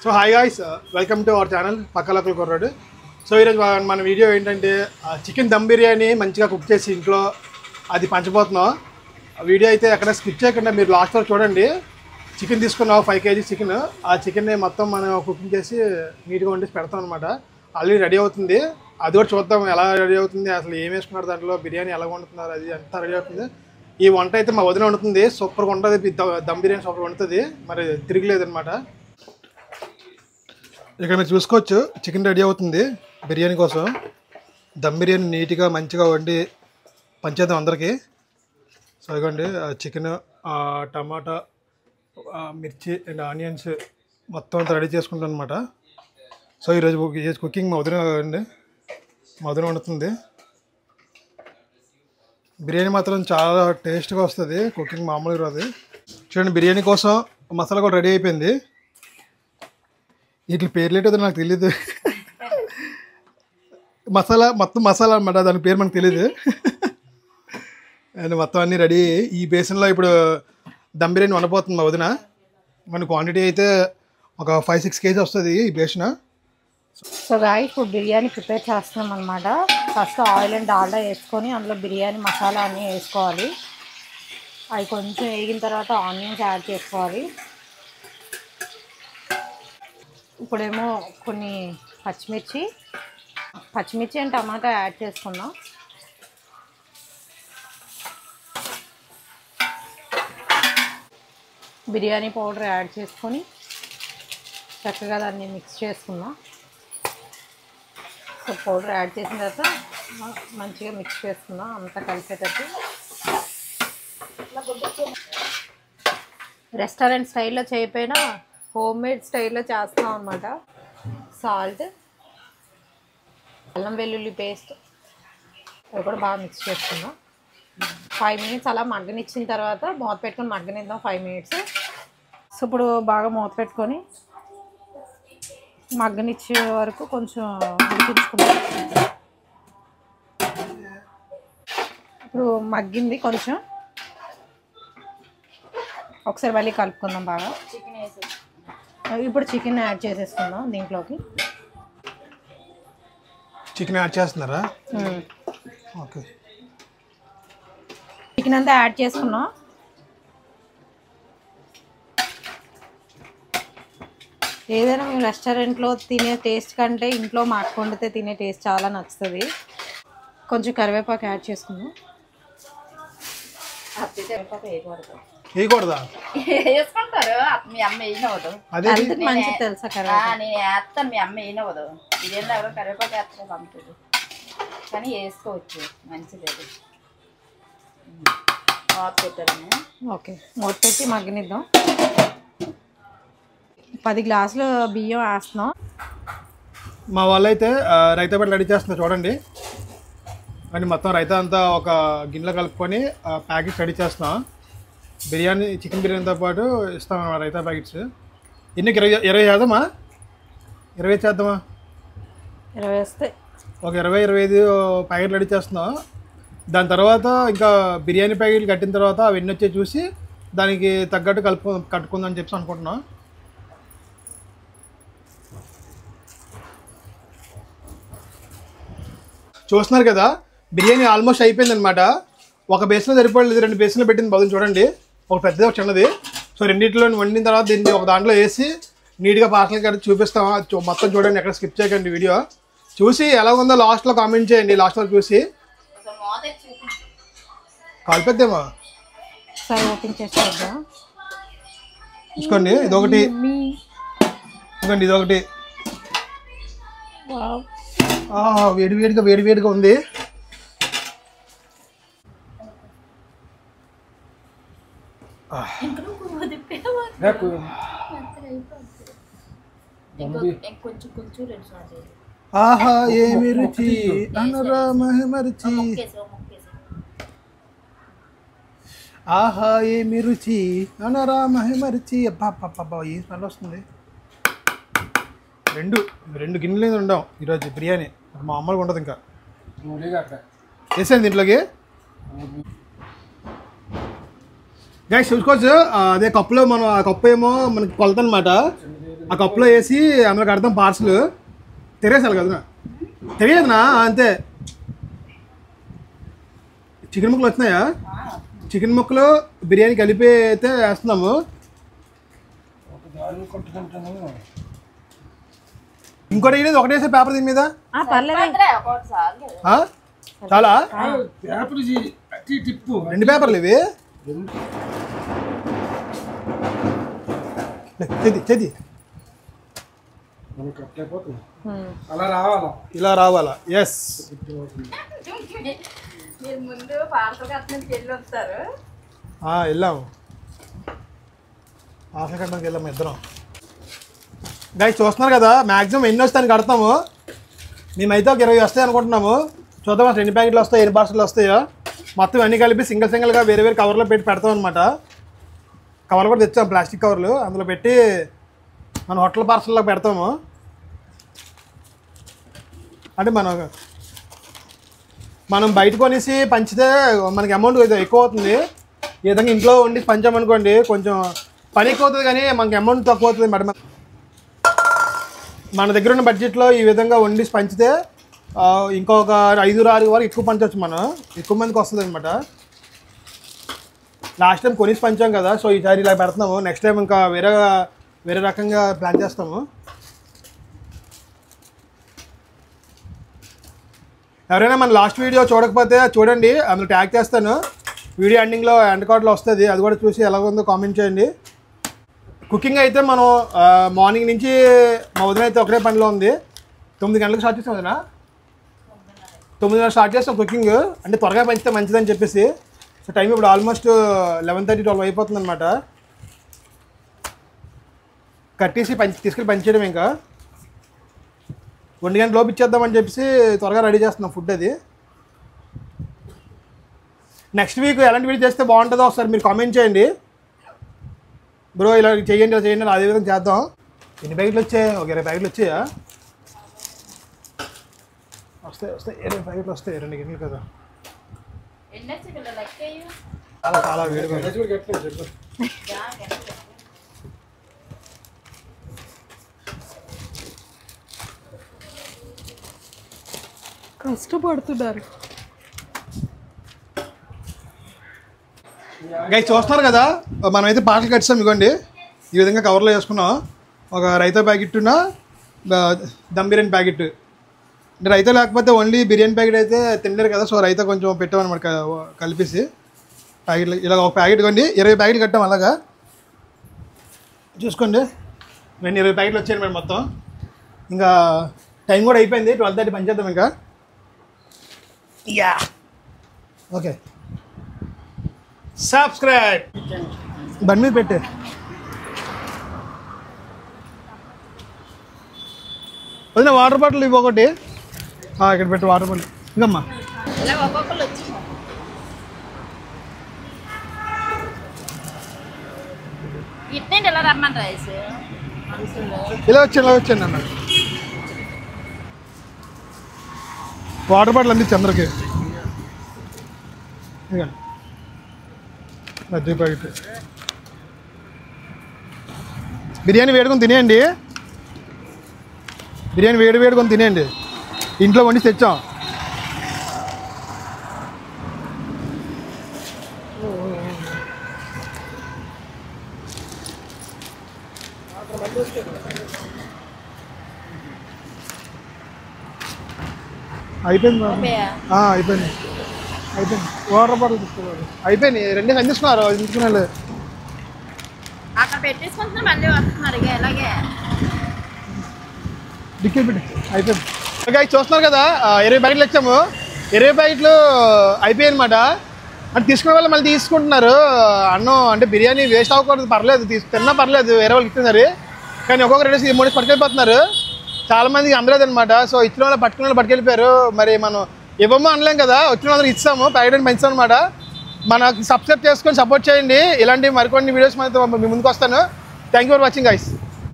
So hi guys, welcome to our channel పక్కలొక్కల కుర్రాడు. So ఈరోజు మన వీడియో ఏంటంటే చికెన్ దమ్ బిర్యానీ మంచిగా కుక్ చేసి ఇంట్లో అది పంచబోతున్నాం. వీడియో అయితే ఎక్కడ స్కిప్ చేయకుండా మీరు లాస్ట్ వరకు చూడండి. చికెన్ తీసుకున్నాం 5 kg చికెన్. ఆ చికెన్ని మొత్తం మనం కుకింగ్ చేసి నీట్గా వండేసి పెడతాం అనమాట. ఆల్రెడీ రెడీ అవుతుంది, అది కూడా చూద్దాం ఎలా రెడీ అవుతుంది, అసలు ఏం వేసుకున్నారు దాంట్లో, బిర్యానీ ఎలా వండుతున్నారు, అది అంతా రెడీ అవుతుంది. ఈ వంట అయితే మా వదిన వండుతుంది, సూపర్గా ఉంటుంది. దమ్ బిర్యానీ సూపర్గా వండుతుంది, మరి తిరిగిలేదనమాట. ఇక్కడ మీరు చూసుకోవచ్చు, చికెన్ రెడీ అవుతుంది బిర్యానీ కోసం. దమ్ బిర్యానీ నీట్గా మంచిగా వండి పంచేద్దాం అందరికీ. సో ఇదిగోండి చికెన్, టమాటా, మిర్చి అండ్ ఆనియన్స్ మొత్తం అంతా రెడీ చేసుకుంటాం అనమాట. సో ఈరోజు కుకింగ్ మా వదిన అండి, మా వదిన వండుతుంది. బిర్యానీ మాత్రం చాలా టేస్ట్గా వస్తుంది, కుకింగ్ మామూలుగా రాదు. చూడండి, బిర్యానీ కోసం మసాలా కూడా రెడీ అయిపోయింది. వీటి పేర్లు ఏంటో నాకు తెలీదు. మొత్తం మసాలా అనమాట, దాని పేరు మనకు తెలీదు. అండ్ మొత్తం అన్నీ రెడీ. ఈ బేసిన్లో ఇప్పుడు దమ్ బిర్యానీ వండబోతుంది మా వదిన. మన క్వాంటిటీ అయితే ఒక 5-6 kg వస్తుంది ఈ బేసిన. సో గాయ్స్, ఇప్పుడు బిర్యానీ ప్రిపేర్ చేస్తున్నాం అనమాట. ఫస్ట్ ఆయిల్ అండ్ డాల్డా వేసుకొని అందులో బిర్యానీ మసాలా అన్నీ వేసుకోవాలి. అవి కొంచెం వేగిన తర్వాత ఆనియన్స్ యాడ్ చేసుకోవాలి. ఇప్పుడేమో కొన్ని పచ్చిమిర్చి అండ్ టమాటా యాడ్ చేసుకుందాం. బిర్యానీ పౌడర్ యాడ్ చేసుకొని చక్కగా దాన్ని మిక్స్ చేసుకుందాం. సో పౌడర్ యాడ్ చేసిన తర్వాత మంచిగా మిక్స్ చేసుకుందాం అంతా కలిసేటట్టు. రెస్టారెంట్ స్టైల్లో చేయకపోయినా హోమ్ మేడ్ స్టైల్లో చేస్తాం అన్నమాట. సాల్ట్, అల్లం వెల్లుల్లి పేస్ట్ అవి కూడా బాగా మిక్స్ చేసుకుందాం. 5 minutes అలా మగ్గనిచ్చిన తర్వాత మూత పెట్టుకొని మగ్గనిద్దాం 5 minutes. సో ఇప్పుడు బాగా మూత పెట్టుకొని మగ్గనిచ్చే వరకు కొంచెం ఉడికించుకుందాం. ఇప్పుడు మగ్గింది కొంచెం, ఒకసారి మళ్ళీ కలుపుకుందాం బాగా. ఇప్పుడు చికెన్ యాడ్ చేసేసుకుందాం దీంట్లోకి. చికెన్ యాడ్ చేస్తున్నారా? ఓకే, చికెన్ అంతా యాడ్ చేసుకున్నాం. ఏదైనా మేము రెస్టారెంట్లో తినే టేస్ట్ కంటే ఇంట్లో మాకు వండితే తినే టేస్ట్ చాలా నచ్చుతుంది. కొంచెం కరివేపాకు యాడ్ చేసుకుందాం. వేయకూడదా? వేసుకుంటారు, మీ అమ్మ వేయనవదు. మంచిది తెలుసా కరివేపాకు? నేను వేస్తాను, మీ అమ్మ వేయనవదు. ఇదేం ఎవరో కరివేపాకు వేస్తారు పంపుతుంది, కానీ వేసుకోవచ్చు, మంచిది. అది మూత పెట్టాను. ఓకే, మూత పెట్టి మగ్గనిద్దాం. 10 గ్లాసులు బియ్యం వేస్తున్నాం. మా వాళ్ళైతే రైతా పెట్టి రెడీ చేస్తున్నారు చూడండి. అని మొత్తం రైతా అంతా ఒక గిన్నెలో కలుపుకొని ప్యాకెట్స్ రెడీ చేస్తున్నాం. బిర్యానీ, చికెన్ బిర్యానీతో పాటు ఇస్తాం అన్నమాట రైతా ప్యాకెట్స్. ఎన్నికి 20 చేద్దామా? 20 చేద్దామా? 20 వేస్తే ఒక 20-25 ప్యాకెట్లు రెడీ చేస్తున్నాం. దాని తర్వాత ఇంకా బిర్యానీ ప్యాకెట్లు కట్టిన తర్వాత అవన్నీ వచ్చి చూసి దానికి తగ్గట్టు కట్టుకుందని చెప్పి అనుకుంటున్నాం. చూస్తున్నారు కదా, బిర్యానీ ఆల్మోస్ట్ అయిపోయింది అనమాట. ఒక బేస్లో సరిపోలేదు, 2 బేస్లో పెట్టింది బదులు చూడండి. ఒక పెద్దది, ఒక చిన్నది. సో రెండింటిలో వండిన తర్వాత దీన్ని ఒక దాంట్లో వేసి నీట్గా పార్సల్ కట్టి చూపిస్తాం. మొత్తం చూడండి, ఎక్కడ స్కిప్ చేయకండి. వీడియో చూసి ఎలా ఉందో లాస్ట్లో కామెంట్ చేయండి. లాస్ట్ వరకు చూసి కాల్పెద్దామా? సరే, ఓపెన్ చేసేద్దాం. చూసుకోండి, ఇదొకటి, ఇదిగోండి ఇదొకటి. వేడివేడిగా ఉంది. ఆహా ఏమి రుచి అనురామహమర్చి, ఆహా ఏమి రుచి అనురామహమర్చి. అబ్బా ఏ స్మెల్ వస్తుంది. రెండు గిన్నెలు ఉండం ఈరోజు బిర్యానీ, మామూలుగా ఉండదు. ఇంకా వేసాను దీంట్లోకి. గైస్ చూసుకోవచ్చు, అదే కప్పులో మనం, ఆ కప్పు ఏమో మనకి కొలత అనమాట. ఆ కప్పులో వేసి అందులో కడతాం పార్సల్. తెరేసాలి కదా, తెలియదునా అంతే. చికెన్ ముక్కలు వచ్చినాయా? చికెన్ ముక్కలు బిర్యానీ కలిపి అయితే వేస్తున్నాము. ఇంకోటి వేయలేదు, ఒకటేసే పేపర్ దీని మీద. చాలా 2 పేపర్లు ఇవి. చెది ఇలా రావాలా? ఎస్. వెళ్ళాము పార్సల్ కట్టడానికి వెళ్ళాము ఇద్దరం. గైస్ చూస్తున్నారు కదా, మ్యాక్సిమం ఎన్ని వస్తాయని కడతాము. మేమైతే ఒక 20 వస్తాయి అనుకుంటున్నాము. చూద్దాం అసలు ఎన్ని ప్యాకెట్లు వస్తాయి, ఎన్ని పార్సల్ వస్తాయో. మొత్తం అన్నీ కలిపి సింగిల్గా వేరే కవర్లో పెట్టి పెడతాం అనమాట. కవర్లు కూడా తెచ్చాము, ప్లాస్టిక్ కవర్లు. అందులో పెట్టి మన హోటల్ పార్సల్లో పెడతాము. అంటే మనం బయట కొనేసి పంచితే మనకి అమౌంట్ ఎక్కువ అవుతుంది. ఈ విధంగా ఇంట్లో వండి పంచామనుకోండి కొంచెం పని ఎక్కువ అవుతుంది, కానీ మనకి అమౌంట్ తక్కువ అవుతుంది మేడం. మన దగ్గర ఉన్న బడ్జెట్లో ఈ విధంగా వండి పంచితే ఇంకొక 5-6 వరకు ఎక్కువ పంచవచ్చు. మనం ఎక్కువ మందికి వస్తుంది అనమాట. లాస్ట్ టైం కొనేసి పంచాం కదా, సో ఈసారి ఇలా పెడుతున్నాము. నెక్స్ట్ టైం ఇంకా వేరే రకంగా ప్లాన్ చేస్తాము. ఎవరైనా మన లాస్ట్ వీడియో చూడకపోతే చూడండి, అందులో ట్యాగ్ చేస్తాను. వీడియో ఎండింగ్లో ఎండ్ కార్డ్లో వస్తుంది, అది కూడా చూసి ఎలా ఉందో కామెంట్ చేయండి. కుకింగ్ అయితే మనం మార్నింగ్ నుంచి మా వదిన అయితే ఒకటే పనిలో ఉంది. 9 గంటలకు స్టార్ట్ చేస్తాం వదినా. 9 గంటలకు స్టార్ట్ చేస్తాం కుకింగ్. అంటే త్వరగా పంచితే మంచిదని చెప్పేసి. సో టైం ఇప్పుడు ఆల్మోస్ట్ 11:30-12 అయిపోతుంది అనమాట. కట్టేసి తీసుకెళ్ళి పంచేయడం. ఇంకా 1 గంట లోపు ఇచ్చేద్దామని చెప్పేసి త్వరగా రెడీ చేస్తున్నాం ఫుడ్. అది నెక్స్ట్ వీక్ ఎలాంటి వీడియో చేస్తే బాగుంటుందో ఒకసారి మీరు కామెంట్ చేయండి. బ్రో ఇలా చేయండి, ఇలా చేయండి, అదే విధంగా చేద్దాం. ఎన్ని ప్యాకెట్లు వచ్చాయి? ఒక 20 ప్యాకెట్లు వచ్చాయా? వస్తాయి 20 ప్యాకెట్లు వస్తాయి. 2 గిన్నెలు కదా, చాలా వేడిగా. కష్టపడుతున్నారు గైస్. చూస్తున్నారు కదా, మనమైతే పాటలు కట్టాం. ఇవ్వండి ఈ విధంగా కవర్లో వేసుకున్నాం. ఒక రైతా ప్యాకెట్, దమ్ బిర్యానీ ప్యాకెట్. అంటే రైతా లేకపోతే ఓన్లీ బిర్యానీ ప్యాకెట్ అయితే తినలేరు కదా, సో రైతా కొంచెం పెట్టామన్నమాట కలిపేసి ప్యాకెట్లు. ఇలా ఒక ప్యాకెట్ కొండి 20 ప్యాకెట్ కట్టాం. అలాగా చూసుకోండి, నేను 20 ప్యాకెట్లు వచ్చాను మేడం మొత్తం. ఇంకా టైం కూడా అయిపోయింది, 12:30 పనిచేద్దాం ఇంకా. ఓకే, సబ్స్క్రైబ్ బండి మీద పెట్టే. వదిన వాటర్ బాటిల్ ఇవి ఒకటి ఇక్కడ పెట్టు. వాటర్ బాటిల్ ఇంకమ్మా. ఇలా వచ్చాను అన్న. వాటర్ బాటిల్ అందించి అందరికి. మధ్య ప్యాకెట్ బిర్యానీ వేడుకొని తినేయండి. బిర్యానీ వేడుకొని తినేయండి. ఇంట్లో వండి తెచ్చాం. అయిపోయింది. అయిపోయింది. వాటర్ బాటిల్ తీసుకోవాలి. అయిపోయింది. 2 అందిస్తున్నారు తీసుకునే. అక్కడ పెట్టేసుకుంటున్నా మళ్ళీ వస్తున్నారు. ఇలాగే డిక్కీ పెట్టి అయిపోయింది. చూస్తున్నారు కదా, 20 ప్యాకెట్లు ఇచ్చాము. 20 ప్యాకెట్లు అయిపోయాయి అనమాట. అంటే తీసుకునే వాళ్ళు మళ్ళీ తీసుకుంటున్నారు. అన్నం అంటే బిర్యానీ వేస్ట్ అవ్వకూడదు, పర్లేదు, తిన్నా పర్లేదు, వేరే వాళ్ళకి ఇస్తున్నారు. కానీ ఒక్కొక్క 2-3 పట్టుకెళ్ళిపోతున్నారు. చాలామందికి అందలేదు అనమాట. సో ఇచ్చిన వాళ్ళు పట్టుకునే వాళ్ళు పట్టుకెళ్ళిపోయారు. మరి మనం ఇవ్వమో అనలేం కదా, వచ్చిన వాళ్ళకి ఇస్తాము. ప్యాకెట్ పెంచాం అనమాట. మనకు సబ్స్క్రైబ్ చేసుకొని సపోర్ట్ చేయండి. ఇలాంటి మరికొన్ని వీడియోస్ మనతో మీ ముందుకు వస్తాను. Thank you for watching guys.